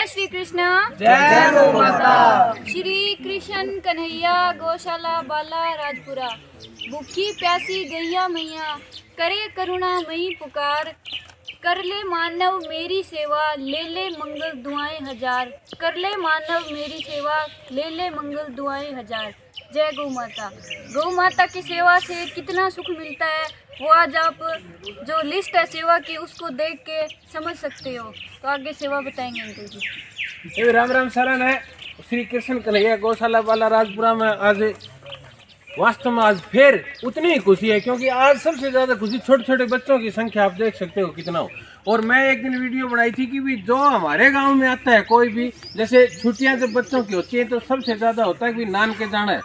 श्री कृष्ण। जय गौ माता। श्री कृष्ण कन्हैया गौशाला बाला राजपुरा। भूखी प्यासी गैया मैया करे करुणा मई पुकार। कर ले मानव मेरी सेवा ले ले मंगल दुआएं हजार। कर ले मानव मेरी सेवा ले ले मंगल दुआएं हजार। जय गौ माता। गौ माता की सेवा से कितना सुख मिलता है वो आज आप जो लिस्ट है सेवा की उसको देख के समझ सकते हो। तो आगे सेवा बताएंगे अंकल जी। ये राम राम शरण है। श्री कृष्ण कन्हैया गौशाला वाला राजपुरा में आज वास्तव में आज फिर उतनी ही खुशी है, क्योंकि आज सबसे ज्यादा खुशी छोटे छोटे बच्चों की संख्या आप देख सकते हो कितना हो। और मैं एक दिन वीडियो बनाई थी कि भी जो हमारे गांव में आता है कोई भी, जैसे छुट्टियां जब बच्चों की होती है तो सबसे ज्यादा होता है कि नान के जाना है।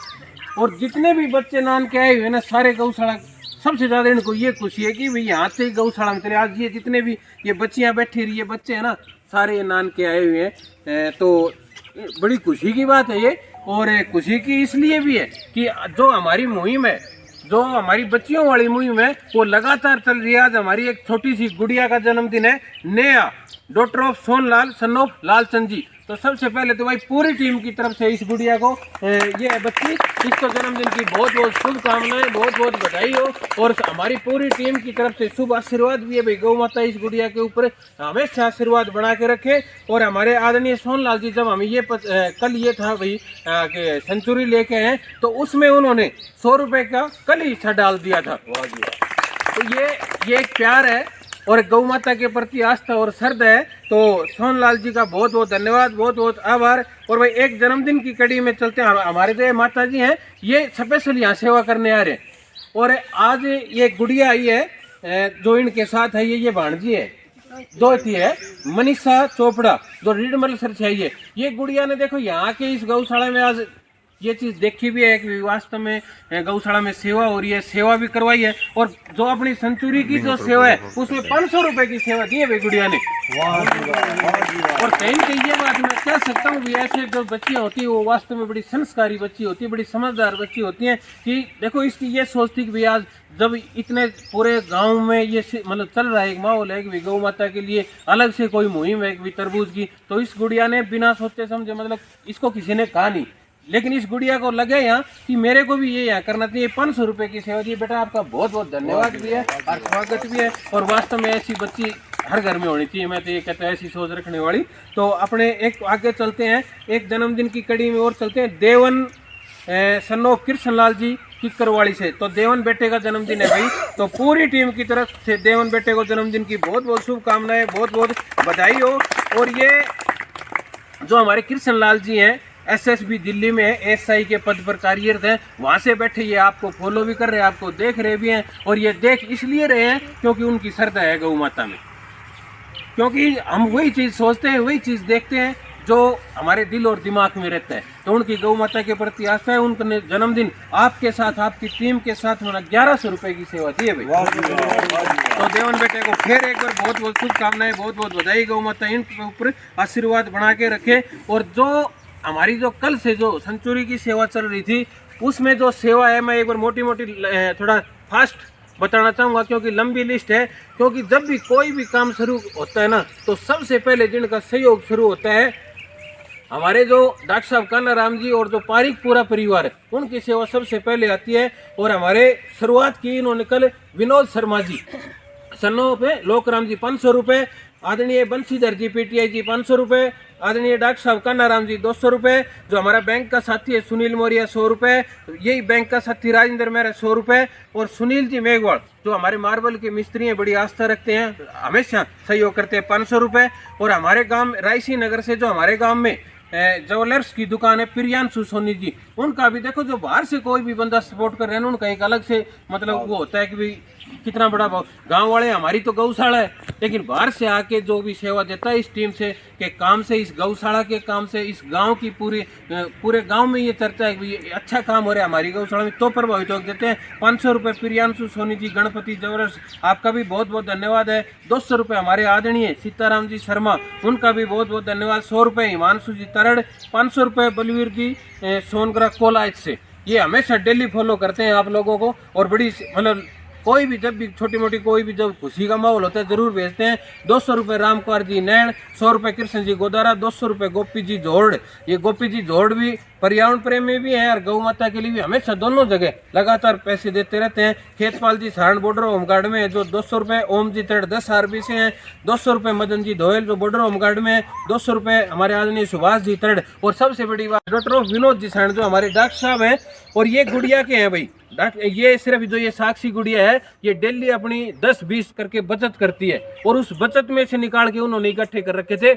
और जितने भी बच्चे नान के आए हुए ना सारे गौशाला, सबसे ज्यादा इनको ये खुशी है कि भाई यहाँ से गौशाला में चले। आज ये जितने भी ये बच्चियाँ बैठी रही है, बच्चे हैं ना सारे ये नान के आए हुए हैं, तो बड़ी खुशी की बात है ये। और खुशी की इसलिए भी है कि जो हमारी मुहिम है, जो हमारी बच्चियों वाली मुहिम है वो लगातार चल रही है। आज हमारी एक छोटी सी गुड़िया का जन्मदिन है, Neha daughter of Sonlal son of Lalchand ji. तो सबसे पहले तो भाई पूरी टीम की तरफ से इस गुड़िया को, ये है बच्ची, इसको जन्मदिन की बहुत बहुत शुभकामनाएं, बहुत बहुत बधाई हो। और हमारी पूरी टीम की तरफ से शुभ आशीर्वाद भी है भाई, गौ माता इस गुड़िया के ऊपर हमेशा आशीर्वाद बना के रखे। और हमारे आदरणीय सोनलाल जी जब हमें ये कल ये था भाई कि सेंचुरी लेके हैं, तो उसमें उन्होंने 100 रुपये का कल ही हिस्सा डाल दिया था। तो ये एक प्यार है और गौ माता के प्रति आस्था और श्रद्धा है। तो सोनलाल जी का बहुत बहुत धन्यवाद, बहुत बहुत आभार। और भाई एक जन्मदिन की कड़ी में चलते हैं, हमारे जो माता जी हैं ये स्पेशल यहाँ सेवा करने आ रहे हैं। और आज ये गुड़िया आई है जो इनके साथ है, ये भाणजी है, दो थी है मनीषा चोपड़ा जो रीडमल सर से आई है। ये गुड़िया ने देखो यहाँ के इस गौशाला में आज ये चीज देखी भी है कि वास्तव में गौशाला में सेवा हो रही है, सेवा भी करवाई है। और जो अपनी सेंचुरी की जो सेवा है उसमें 500 रुपए की सेवा दी है भाई गुड़िया ने। और कहीं कहीं ये बात मैं कह सकता हूँ भी, ऐसे जो बच्चियाँ होती है वो वास्तव में बड़ी संस्कारी बच्ची होती है, बड़ी समझदार बच्ची होती है। कि देखो इसकी ये सोचती कि भाई आज जब इतने पूरे गांव में ये मतलब चल रहा है एक माहौल है कि गौ माता के लिए अलग से कोई मुहिम है तरबूज की, तो इस गुड़िया ने बिना सोचे समझे, मतलब इसको किसी ने कहा नहीं, लेकिन इस गुड़िया को लगे यहाँ कि मेरे को भी ये यहाँ करना चाहिए। 500 रुपए की सेवा दी। बेटा आपका बहुत बहुत धन्यवाद भी है और स्वागत भी है। और वास्तव में ऐसी बच्ची हर घर में होनी चाहिए, मैं तो ये कहता हूँ ऐसी सोच रखने वाली। तो अपने एक आगे चलते हैं, एक जन्मदिन की कड़ी में और चलते हैं। देवन सन ऑफ कृष्णलाल जी की करवाड़ी से। तो देवन बेटे का जन्मदिन है भाई, तो पूरी टीम की तरफ से देवन बेटे को जन्मदिन की बहुत बहुत शुभकामनाएं, बहुत बहुत बधाई हो। और ये जो हमारे कृष्णलाल जी हैं एसएसबी दिल्ली में एसआई के पद पर कार्यरत हैं, वहाँ से बैठे ये आपको फॉलो भी कर रहे हैं, आपको देख रहे भी हैं। और ये देख इसलिए रहे हैं क्योंकि उनकी श्रद्धा है गौ माता में, क्योंकि हम वही चीज़ सोचते हैं, वही चीज़ देखते हैं जो हमारे दिल और दिमाग में रहता है। तो उनकी गौ माता के प्रति आस्था है। उनने जन्मदिन आपके साथ, आपकी टीम के साथ होना 1100 रुपए की सेवा दी है भाई। तो देवन बेटे को फिर एक बार बहुत बहुत शुभकामनाएं, बहुत बहुत बधाई। गौ माता इनके ऊपर आशीर्वाद बना के रखे। और जो हमारी जो कल से जो सेंचुरी की सेवा चल रही थी उसमें जो सेवा है, मैं एक बार मोटी मोटी थोड़ा फास्ट बताना चाहूँगा क्योंकि लंबी लिस्ट है। क्योंकि जब भी कोई भी काम शुरू होता है ना, तो सबसे पहले जिनका सहयोग शुरू होता है हमारे जो डॉक्टर साहब कान्हा राम जी और जो पारिक पूरा परिवार है, उनकी सेवा सबसे पहले आती है। और हमारे शुरुआत की इन्होंने कल विनोद शर्मा जी सन्नो पे लोकराम जी 500 रुपये, आदरणीय बंशीधर जी पीटीआई जी 500 रुपये, आदरणीय डॉक्टर साहब कान्हा राम जी 200 रुपये, जो हमारा बैंक का साथी है सुनील मौर्य 100 रुपये, यही बैंक का साथी राजेंद्र मेहरा 100 रुपये, और सुनील जी मेघवाल जो हमारे मार्बल के मिस्त्री हैं, बड़ी आस्था रखते हैं, हमेशा सहयोग करते हैं 500 रुपये। और हमारे गांव रायसी नगर से जो हमारे गांव में ज्वेलर्स की दुकान है प्रियांशु सोनी जी, उनका भी देखो जो बाहर से कोई भी बंदा सपोर्ट कर रहे हैं उनका एक अलग से मतलब वो होता है कि भाई कितना बड़ा भाव। गांव वाले हमारी तो गौशाला है, लेकिन बाहर से आके जो भी सेवा देता है इस टीम से के काम से, इस गौशाला के काम से, इस गांव की पूरे गांव में ये चर्चा है कि अच्छा काम हो रहा है हमारी गौशाला में, तो प्रभावित हो देते हैं। 500 रुपये प्रियांशु सोनी जी गणपति ज्वेलर्स, आपका भी बहुत बहुत धन्यवाद है। 200 रुपये हमारे आदरणीय सीताराम जी शर्मा, उनका भी बहुत बहुत धन्यवाद। 100 रुपये हिमांशु जी तरड़, 500 रुपये बलवीर जी सोनगरा कोलायत से, ये हमेशा डेली फॉलो करते हैं आप लोगों को और बड़ी मतलब कोई भी जब भी छोटी मोटी कोई भी जब खुशी का माहौल होता है जरूर भेजते हैं। 200 रुपये राम कुमार जी नैण, 100 रुपये कृष्ण जी गोदारा, 200 रुपये गोपी जी जोड़। ये गोपी जी जोड़ भी पर्यावरण प्रेमी भी हैं और गौ माता के लिए भी हमेशा दोनों जगह लगातार पैसे देते रहते हैं। खेतपाल जी सारण बॉर्डर होमगार्ड में है जो 200 रुपये, ओम जी तड़ 10 आरबी से हैं 200 रुपये, मदन जी धोयल जो बॉर्डर होमगार्ड में है 200 रुपये, हमारे आदरणीय सुभाष जी तड़। और सबसे बड़ी बात डॉक्टर विनोद जी सारण जो हमारे डॉक्टर साहब हैं और ये गुड़िया के हैं भाई। ये सिर्फ जो ये साक्षी गुड़िया है ये डेली अपनी 10-20 करके बचत करती है और उस बचत में से निकाल के उन्होंने इकट्ठे कर रखे थे।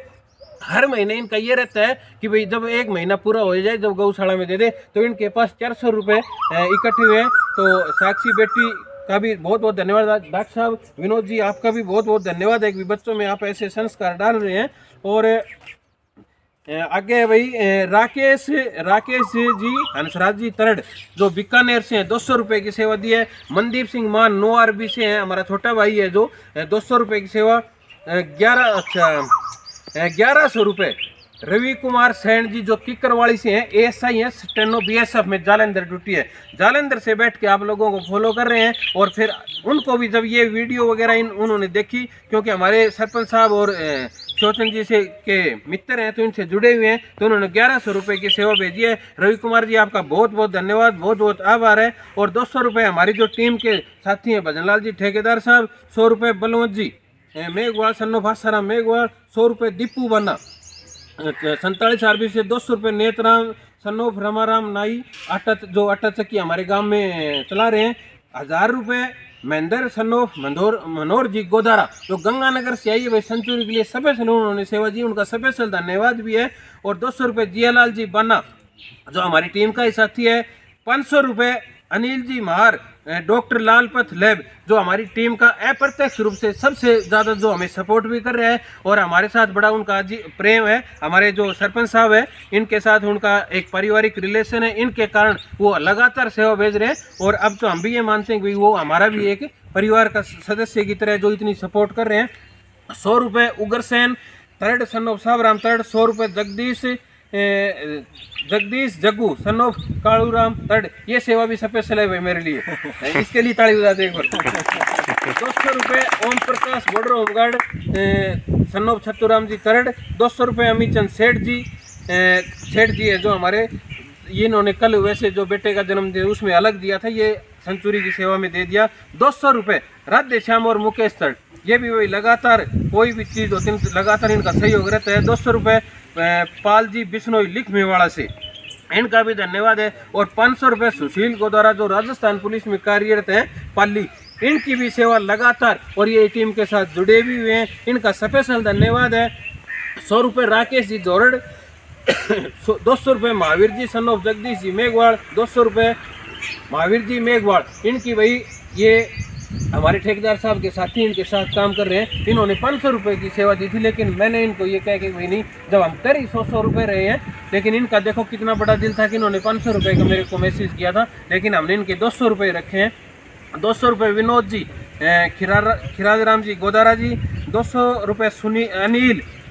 हर महीने इनका ये रहता है कि भाई जब 1 महीना पूरा हो जाए जब गौशाला में दे दे तो इनके पास 400 रुपये इकट्ठे हुए हैं। तो साक्षी बेटी का भी बहुत बहुत धन्यवाद। डॉक्टर साहब विनोद जी आपका भी बहुत बहुत धन्यवाद है कि बच्चों में आप ऐसे संस्कार डाल रहे हैं। और आगे भाई राकेश जी हंसराज जी तरड़ जो बीकानेर से हैं 200 रुपये की सेवा दी है। मनदीप सिंह मान 9 आरबी से हैं, हमारा छोटा भाई है जो 200 रुपये की सेवा। 1100 रुपये रवि कुमार सैन जी जो किक्करवाड़ी से हैं, एएसआई हैं, स्टेनो बीएसएफ में जालंधर ड्यूटी है। जालंधर से बैठ के आप लोगों को फॉलो कर रहे हैं और फिर उनको भी जब ये वीडियो वगैरह उन्होंने देखी क्योंकि हमारे सरपंच साहब और शोचन जी से के मित्र हैं तो इनसे जुड़े हुए हैं तो उन्होंने 1100 रुपये की सेवा भेजी है। रवि कुमार जी आपका बहुत बहुत धन्यवाद, बहुत बहुत आभार है। और 200 रुपये हमारी जो टीम के साथी हैं भजनलाल जी ठेकेदार साहब, 100 रुपये बलवंत जी मेघवाल सन्नो भाषाराम मेघवाल, 100 रुपये दीपू बन्ना 47 आरबी से, 200 रुपये नेतराम सन्नोफ रमाराम नाई आटा चक्की हमारे गांव में चला रहे हैं। 1000 रुपये महेंद्र सन्नोफ मनोहर जी गोदारा जो गंगानगर से आई है भाई सेंचुरी के लिए स्पेशल उन्होंने सेवा दी, उनका स्पेशल धन्यवाद भी है। और 200 रुपये जियालाल जी बन्ना जो हमारी टीम का ही साथी है। 500 रुपये अनिल जी महार डॉक्टर लालपथ लैब जो हमारी टीम का अप्रत्यक्ष रूप से सबसे ज़्यादा जो हमें सपोर्ट भी कर रहे हैं और हमारे साथ बड़ा उनका प्रेम है। हमारे जो सरपंच साहब है इनके साथ उनका एक पारिवारिक रिलेशन है, इनके कारण वो लगातार सेवा भेज रहे हैं। और अब तो हम भी ये मानते हैं कि वो हमारा भी एक परिवार का सदस्य की तरह जो इतनी सपोर्ट कर रहे हैं। 100 रुपये उग्रसेन तर्ड सन ऑफ साहब तर्ड, 100 रुपये Jagdish Jaggu son of Kaluram third. ये सेवा भी स्पेशल है भाई मेरे लिए, इसके लिए ताली बजा दे एक बार। 200 रुपये Om Prakash border home guard son of Chhatturam ji third. 200 रुपये अमित चंद सेठ जी है जो हमारे ये इन्होंने कल वैसे जो बेटे का जन्म दिया उसमें अलग दिया था, ये सेंचुरी की सेवा में दे दिया। 200 रुपये राधे श्याम और मुकेश तर्ड, ये भी वही लगातार कोई भी चीज़ होती है लगातार इनका सहयोग रहता है। 200 रुपये पाल जी बिश्नोई लिखमेवाड़ा से, इनका भी धन्यवाद है। और 500 रुपये सुशील गोदारा जो राजस्थान पुलिस में कार्यरत हैं पाली, इनकी भी सेवा लगातार और ये टीम के साथ जुड़े भी हुए हैं, इनका स्पेशल धन्यवाद है। 100 रुपये राकेश जी जोरड़ 200 रुपये महावीर जी सन ऑफ जगदीश जी मेघवाड़ 200 रुपये महावीर जी मेघवाड़, इनकी भाई ये हमारे ठेकेदार साहब के साथी इनके साथ काम कर रहे हैं। इन्होंने 500 रुपये की सेवा दी थी लेकिन मैंने इनको ये कह के भाई नहीं, जब हम कर ही 100 रुपये रहे हैं, लेकिन इनका देखो कितना बड़ा दिल था कि इन्होंने 500 रुपये का मेरे को मैसेज किया था, लेकिन हमने इनके 200 रुपये रखे हैं। 200 रुपये विनोद जी खिराजराम जी गोदारा जी, 200 रुपये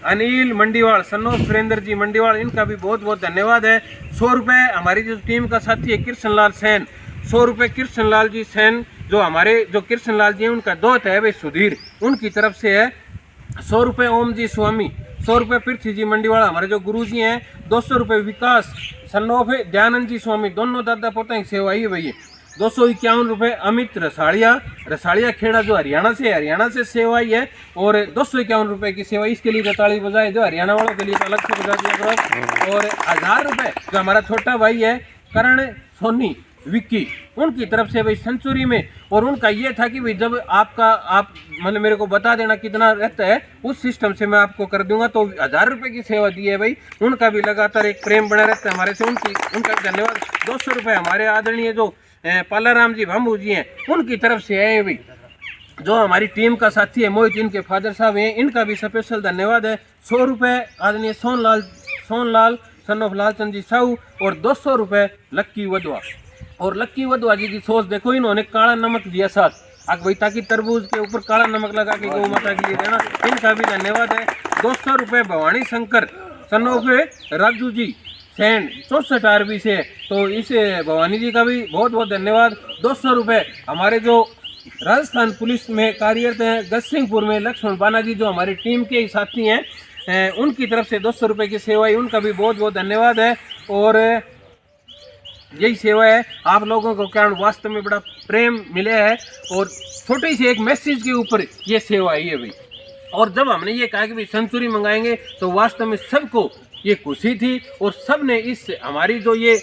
अनिल मंडीवाल सन्नो सुरेंद्र जी मंडीवाल, इनका भी बहुत बहुत धन्यवाद है। 100 रुपये हमारी जो टीम का साथी है कृष्णलाल सैन, 100 रुपये कृष्णलाल जी सैन जो हमारे जो कृष्णलाल जी उनका दोस्त है भाई सुधीर, उनकी तरफ से है। 100 रुपये ओम जी स्वामी, 100 रुपये पृथ्वी जी मंडीवाड़ा हमारे जो गुरु जी हैं। 200 रुपये विकास सन्नोफ दयानंद जी स्वामी, दोनों दादा पोता की सेवा ही भैया। 251 रुपये अमित रसाड़िया खेड़ा जो हरियाणा से सेवा ही है। और 251 रुपये की सेवा, इसके लिए ताली बजाए जो हरियाणा वालों के लिए तो अलग से बजा दिया करो। और 1000 रुपये जो हमारा छोटा भाई है करण सोनी विक्की, उनकी तरफ से भाई सेंचुरी में। और उनका ये था कि भाई जब आप मतलब मेरे को बता देना कितना रहता है उस सिस्टम से मैं आपको कर दूंगा, तो 1000 रुपये की सेवा दी है भाई। उनका भी लगातार एक प्रेम बना रहता है हमारे से, उनका भी धन्यवाद। 200 रुपये हमारे आदरणीय जो पालाराम जी भामू जी हैं उनकी तरफ से है भाई, जो हमारी टीम का साथी है मोहित, इनके फादर साहब हैं, इनका भी स्पेशल धन्यवाद है। 100 रुपये आदरणीय सोनलाल सन ऑफ लालचंद जी साहू। और 200 रुपये लक्की वधवा, और लक्की वधवा जी की सोच देखो, इन्होंने काला नमक दिया साथ भाई ताकि तरबूज के ऊपर काला नमक लगा के गौ माता के लिए देना, इनका भी धन्यवाद है। 200 रुपये भवानी शंकर सन ऑफ राजू जी सैंड 64 आरबी से, तो इस भवानी जी का भी बहुत बहुत धन्यवाद। 200 रुपये हमारे जो राजस्थान पुलिस में कार्यरत हैं, गजसिंहपुर में लक्ष्मण बानाजी जो हमारी टीम के ही साथी हैं, उनकी तरफ से 200 रुपये की सेवा है, उनका भी बहुत बहुत धन्यवाद है। और यही सेवा है, आप लोगों को कारण वास्तव में बड़ा प्रेम मिला है और छोटे से एक मैसेज के ऊपर ये सेवा आई है भाई। और जब हमने ये कहा कि भाई सेंचुरी मंगाएंगे तो वास्तव में सबको ये खुशी थी और सब ने इस हमारी जो ये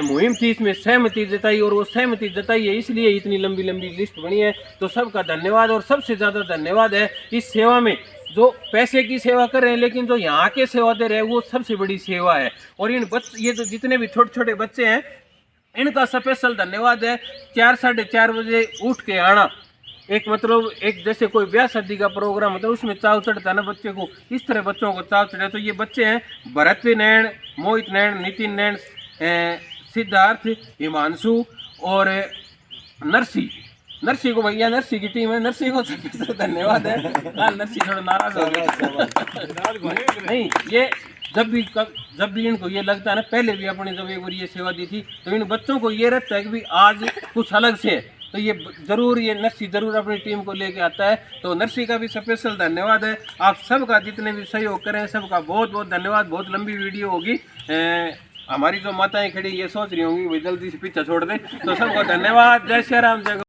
मुहिम थी इसमें सहमति जताई, और वो सहमति जताई है इसलिए इतनी लंबी लंबी लिस्ट बनी है। तो सबका धन्यवाद। और सबसे ज़्यादा धन्यवाद है इस सेवा में जो पैसे की सेवा कर रहे हैं, लेकिन जो यहाँ के सेवा दे रहे हैं वो सबसे बड़ी सेवा है। और इन ये जो जितने भी छोटे छोटे बच्चे हैं इनका स्पेशल धन्यवाद है। 4 साढ़े 4 बजे उठ के आना, एक मतलब एक जैसे कोई ब्याह शादी का प्रोग्राम होता है उसमें चाव चढ़ता है ना बच्चे को, इस तरह बच्चों को चाव चढ़े। तो ये बच्चे हैं भरत नैन, मोहित नैन, नितिन नैन, सिद्धार्थ, हिमांशु और नरसी। नरसी को भैया, नरसी की टीम है, नरसी को सबसे धन्यवाद है। नरसी थोड़ा नाराज हो गया नहीं, ये जब भी इनको ये लगता है ना, पहले भी अपने जब एक बार ये सेवा दी थी तो इन बच्चों को ये रहता है कि भाई आज कुछ अलग से है, तो ये जरूर ये नरसी जरूर अपनी टीम को लेके आता है। तो नरसी का भी स्पेशल धन्यवाद है। आप सबका जितने भी सहयोग करें सबका बहुत बहुत धन्यवाद। बहुत लंबी वीडियो होगी, हमारी जो माताएं खड़ी ये सोच रही होंगी भाई जल्दी से पीछा छोड़ दें। तो सबको धन्यवाद। जय श्री राम, जय